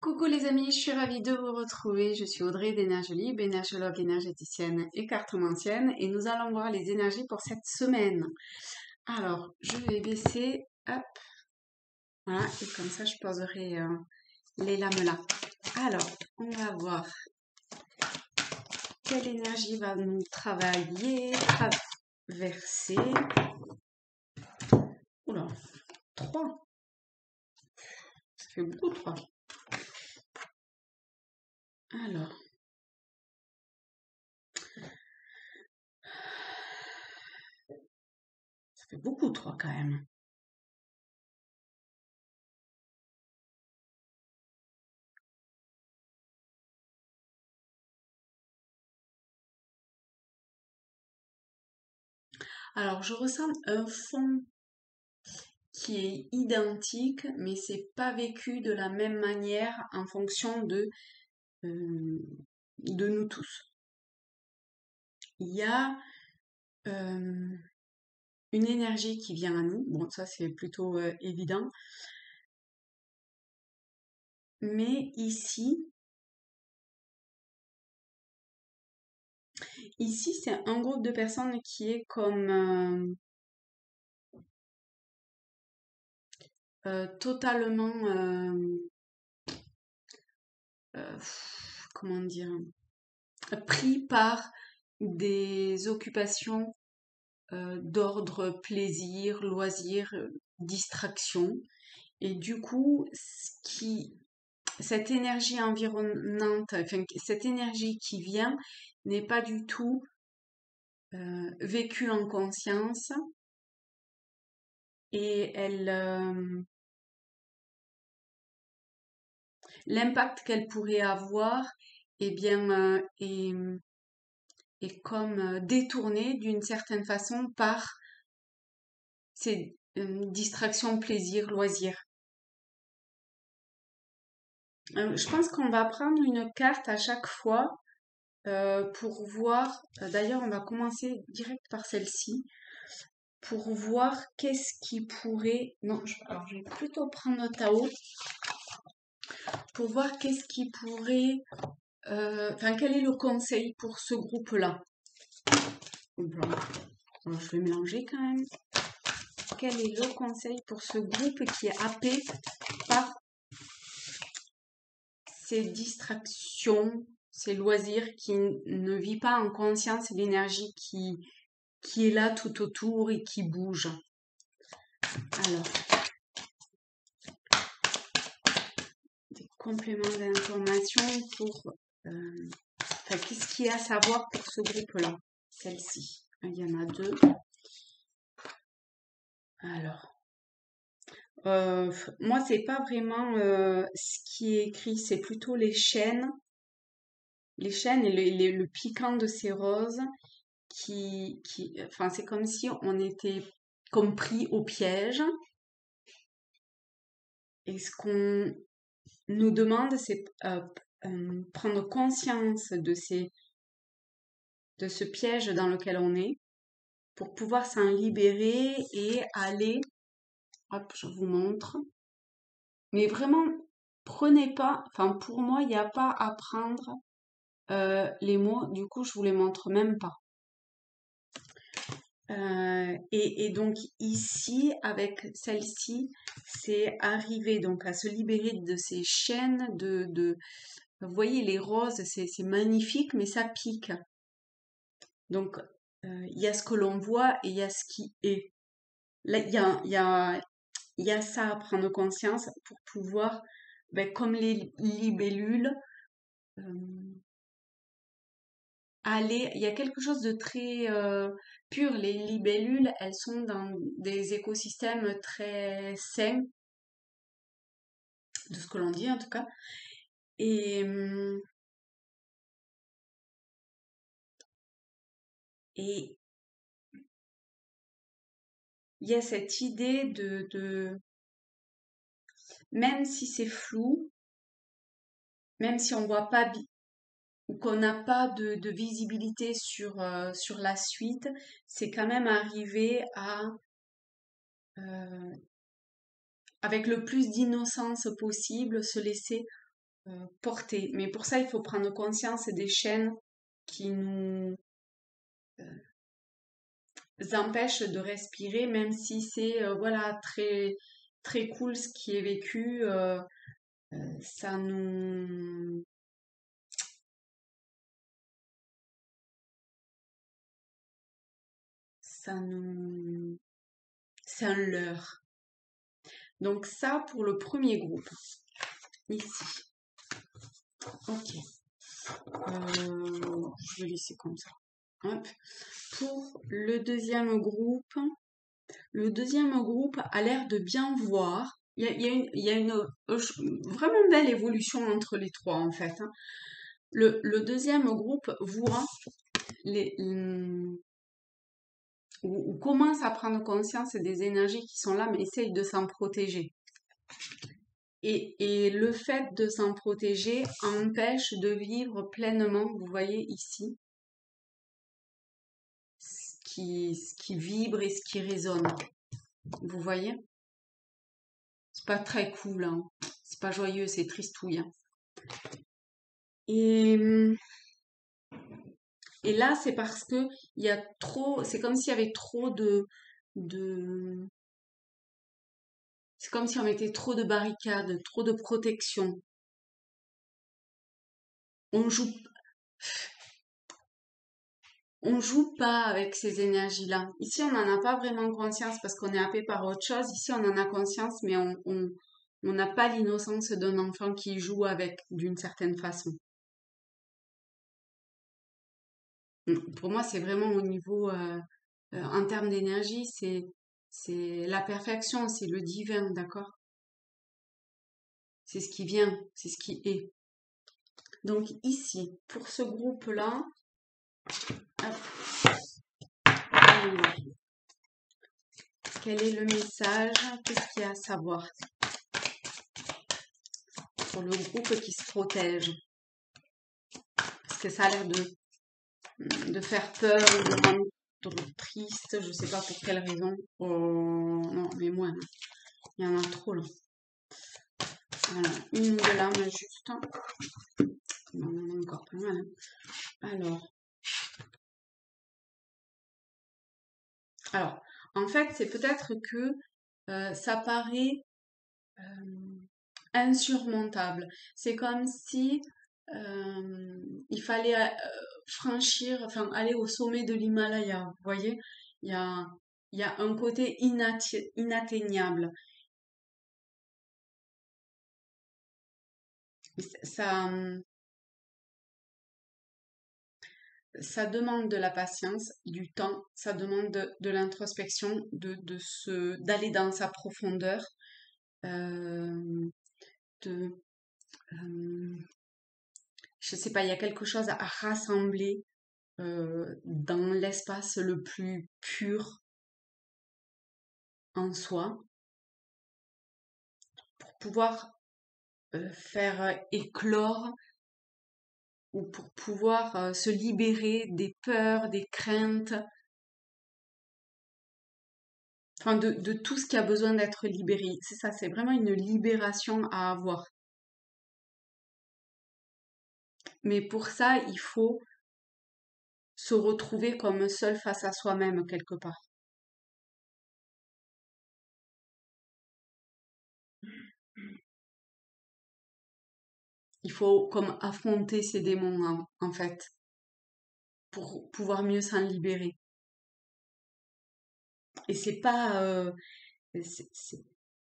Coucou les amis, je suis ravie de vous retrouver. Je suis Audrey d'Énergie Libre, énergologue, énergéticienne et cartomancienne, et nous allons voir les énergies pour cette semaine. Alors, je vais baisser, hop, voilà, et comme ça je poserai les lames là. Alors, on va voir quelle énergie va nous travailler, traverser. Oula, 3, ça fait beaucoup 3. Alors, ça fait beaucoup 3 quand même. Alors, je ressens un fond qui est identique, mais c'est pas vécu de la même manière en fonction euh, de nous tous. Il y a une énergie qui vient à nous, bon ça c'est plutôt évident, mais ici c'est un groupe de personnes qui est comme totalement, comment dire, pris par des occupations d'ordre plaisir, loisir, distraction. Et du coup, cette énergie environnante, enfin, cette énergie qui vient n'est pas du tout vécue en conscience, et l'impact qu'elle pourrait avoir, eh bien, est comme détourné d'une certaine façon par ces distractions, plaisir, loisirs. Je pense qu'on va prendre une carte à chaque fois pour voir. D'ailleurs, on va commencer direct par celle-ci pour voir qu'est-ce qui pourrait. Non, alors je vais plutôt prendre Tao pour voir qu'est-ce qui pourrait. Enfin, quel est le conseil pour ce groupe-là? Alors, je vais mélanger quand même. Quel est le conseil pour ce groupe qui est happé par ces distractions, ces loisirs, qui ne vit pas en conscience l'énergie qui est là tout autour et qui bouge? Alors, des compléments d'information pour... enfin, qu'est-ce qu'il y a à savoir pour ce groupe-là? Celle-ci. Il y en a deux. Alors, moi, c'est pas vraiment ce qui est écrit, c'est plutôt les chaînes. Les chaînes et le piquant de ces roses enfin, c'est comme si on était comme pris au piège. Et ce qu'on nous demande, c'est prendre conscience de ce piège dans lequel on est pour pouvoir s'en libérer et aller, hop, je vous montre. Mais vraiment, prenez pas, enfin pour moi, il n'y a pas à prendre les mots, du coup, je vous les montre même pas. Et donc ici, avec celle-ci, c'est arriver donc à se libérer de ces chaînes vous voyez, les roses, c'est magnifique, mais ça pique. Donc, il y a ce que l'on voit et il y a ce qui est. Là, il y a ça à prendre conscience pour pouvoir, ben, comme les libellules, euh, aller. Il y a quelque chose de très pur. Les libellules, elles sont dans des écosystèmes très sains, de ce que l'on dit en tout cas. Et, et il y a cette idée même si c'est flou, même si on voit pas ou qu'on n'a pas de visibilité sur la suite, c'est quand même arriver à, euh, avec le plus d'innocence possible, se laisser porter. Mais pour ça, il faut prendre conscience des chaînes qui nous empêchent de respirer, même si c'est voilà très très cool ce qui est vécu. Ça nous ça nous c'est un leurre. Donc ça pour le premier groupe ici. Ok. Je vais laisser comme ça. Hop. Pour le deuxième groupe a l'air de bien voir. Il y a une vraiment belle évolution entre les trois en fait, hein. Le deuxième groupe voit ou commence à prendre conscience des énergies qui sont là, mais essaye de s'en protéger. Et le fait de s'en protéger empêche de vivre pleinement, vous voyez ici, ce qui vibre et ce qui résonne. Vous voyez? C'est pas très cool, hein. C'est pas joyeux, c'est tristouille, hein. Et, et là, c'est parce que il y a trop, c'est comme s'il y avait trop de, c'est comme si on mettait trop de barricades, trop de protection. On joue, on joue pas avec ces énergies-là. Ici, on n'en a pas vraiment conscience parce qu'on est happé par autre chose. Ici, on en a conscience, mais on n'a pas l'innocence d'un enfant qui joue avec d'une certaine façon. Pour moi, c'est vraiment au niveau, en termes d'énergie, c'est la perfection, c'est le divin, d'accord? C'est ce qui vient, c'est ce qui est. Donc ici, pour ce groupe-là, hop, alors, quel est le message? Qu'est-ce qu'il y a à savoir pour le groupe qui se protège? Parce que ça a l'air de faire peur, de rendre triste, je sais pas pour quelle raison. Oh, non, mais moi, il y en a trop là. Voilà, une de larme juste. On en a encore pas mal, hein. Alors, en fait, c'est peut-être que ça paraît insurmontable. C'est comme si il fallait franchir, enfin aller au sommet de l'Himalaya. Vous voyez, il y a, il y a un côté inatteignable. Ça, ça demande de la patience, du temps, ça demande de l'introspection, d'aller dans sa profondeur, euh, de, je sais pas, il y a quelque chose à rassembler dans l'espace le plus pur en soi pour pouvoir faire éclore ou pour pouvoir se libérer des peurs, des craintes, enfin de tout ce qui a besoin d'être libéré. C'est ça, c'est vraiment une libération à avoir. Mais pour ça, il faut se retrouver comme seul face à soi-même quelque part. Il faut comme affronter ses démons en fait pour pouvoir mieux s'en libérer. Et c'est pas c'est- c'est-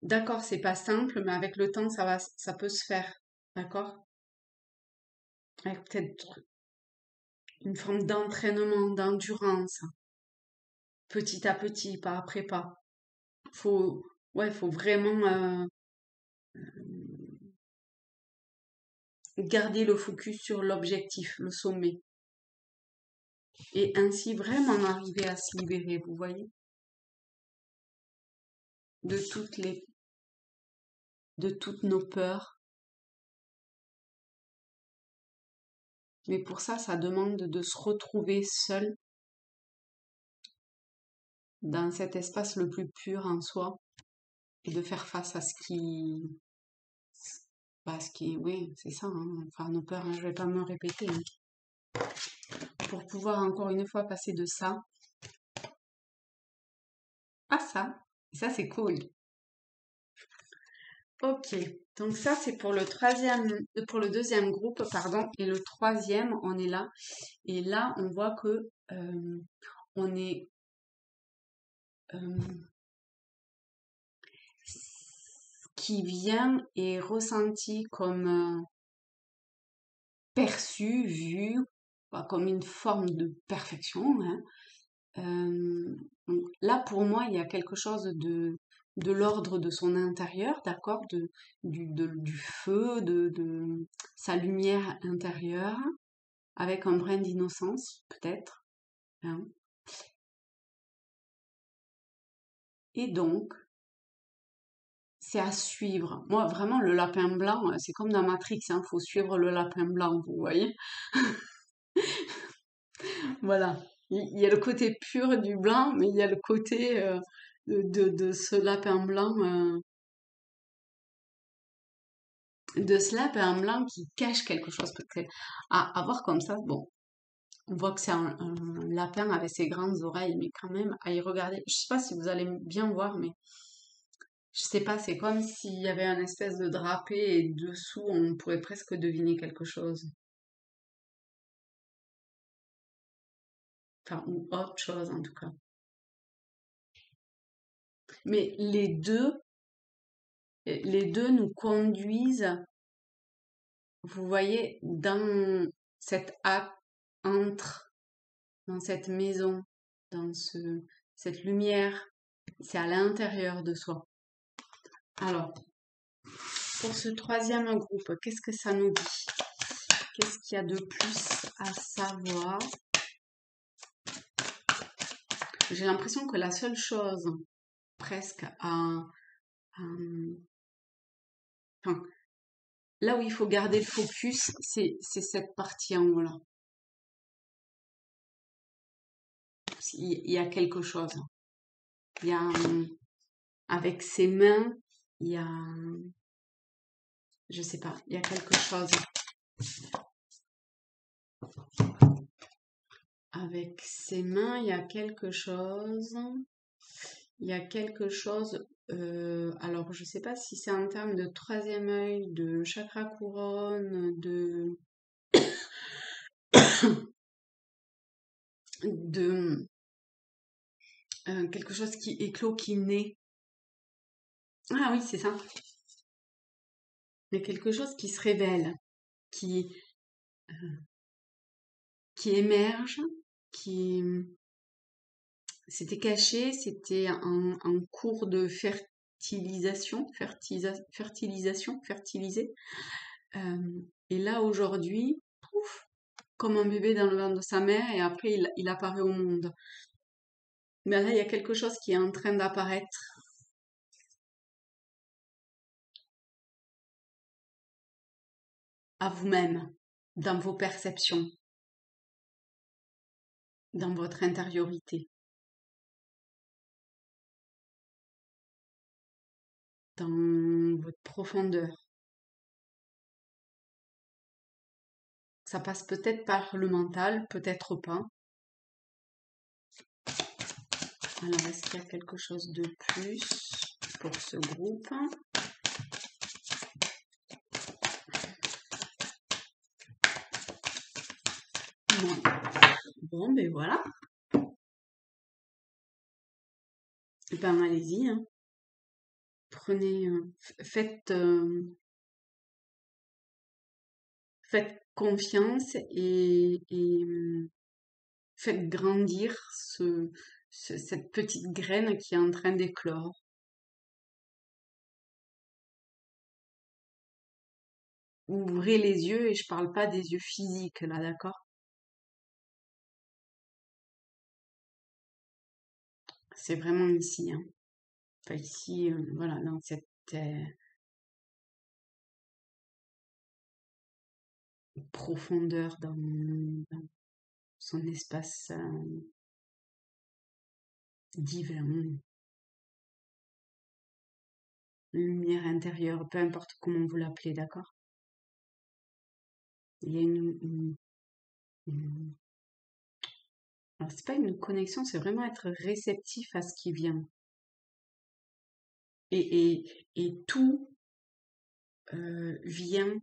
d'accord, c'est pas simple, mais avec le temps ça peut se faire, d'accord? Avec peut-être une forme d'entraînement, d'endurance, petit à petit, pas après pas. Faut ouais, faut vraiment garder le focus sur l'objectif, le sommet, et ainsi vraiment arriver à se libérer, vous voyez, de de toutes nos peurs. Mais pour ça, ça demande de se retrouver seul dans cet espace le plus pur en soi et de faire face à Parce que, oui, c'est ça, hein, enfin, nos peurs, hein, je vais pas me répéter, hein. Pour pouvoir encore une fois passer de ça à ça. Et ça, c'est cool. Ok, donc ça c'est pour le pour le deuxième groupe, pardon, et le troisième, on est là. Et là, on voit que on est ce qui vient est ressenti comme perçu, vu, pas comme une forme de perfection, hein. Donc là, pour moi, il y a quelque chose de l'ordre de son intérieur, d'accord, du feu, de sa lumière intérieure, avec un brin d'innocence, peut-être, hein. Et donc, c'est à suivre. Moi, vraiment, le lapin blanc, c'est comme dans Matrix, hein, faut suivre le lapin blanc, vous voyez? Voilà. Il y a le côté pur du blanc, mais il y a le côté de ce lapin blanc, de ce lapin blanc qui cache quelque chose. Parce que, à voir comme ça, bon, on voit que c'est un lapin avec ses grandes oreilles, mais quand même, à y regarder, je sais pas si vous allez bien voir, mais je sais pas, c'est comme s'il y avait un espèce de drapé et dessous, on pourrait presque deviner quelque chose. Enfin, ou autre chose en tout cas. Mais les deux nous conduisent, vous voyez, dans cette entre, dans cette maison, dans cette lumière. C'est à l'intérieur de soi. Alors, pour ce troisième groupe, qu'est-ce que ça nous dit? Qu'est-ce qu'il y a de plus à savoir? J'ai l'impression que la seule chose presque enfin, là où il faut garder le focus, c'est cette partie en haut là. Il y a quelque chose. Il y a, avec ses mains, il y a, je sais pas, il y a quelque chose. Avec ses mains, il y a quelque chose. Il y a quelque chose. Alors, je sais pas si c'est en termes de troisième œil, de chakra couronne, de quelque chose qui éclot, qui naît. Ah oui, c'est ça. Mais quelque chose qui se révèle, qui, qui émerge, qui c'était caché, c'était un cours de fertilisé. Et là aujourd'hui, pouf, comme un bébé dans le ventre de sa mère, et après il apparaît au monde. Mais là, il y a quelque chose qui est en train d'apparaître à vous-même, dans vos perceptions, dans votre intériorité, dans votre profondeur. Ça passe peut-être par le mental, peut-être pas. Alors, est-ce qu'il y a quelque chose de plus pour ce groupe? Non. Bon, ben voilà. Eh ben, allez-y, hein. Prenez, faites confiance et faites grandir cette petite graine qui est en train d'éclore. Ouvrez les yeux et je parle pas des yeux physiques là, d'accord? C'est vraiment ici, hein. Enfin ici, voilà, dans cette profondeur, dans son espace divin. une lumière intérieure, peu importe comment vous l'appelez, d'accord? Il y a une- alors c'est pas une connexion, c'est vraiment être réceptif à ce qui vient. Et tout vient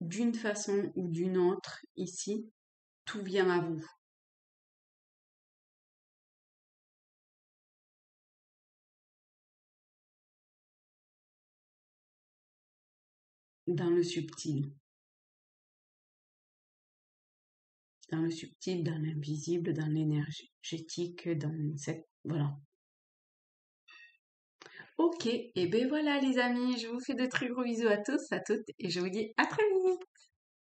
d'une façon ou d'une autre ici, tout vient à vous, dans le subtil, dans l'invisible, dans l'énergétique, dans cette... Voilà. Ok, et ben voilà les amis, je vous fais de très gros bisous à tous, à toutes, et je vous dis à très vite.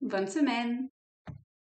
Bonne semaine.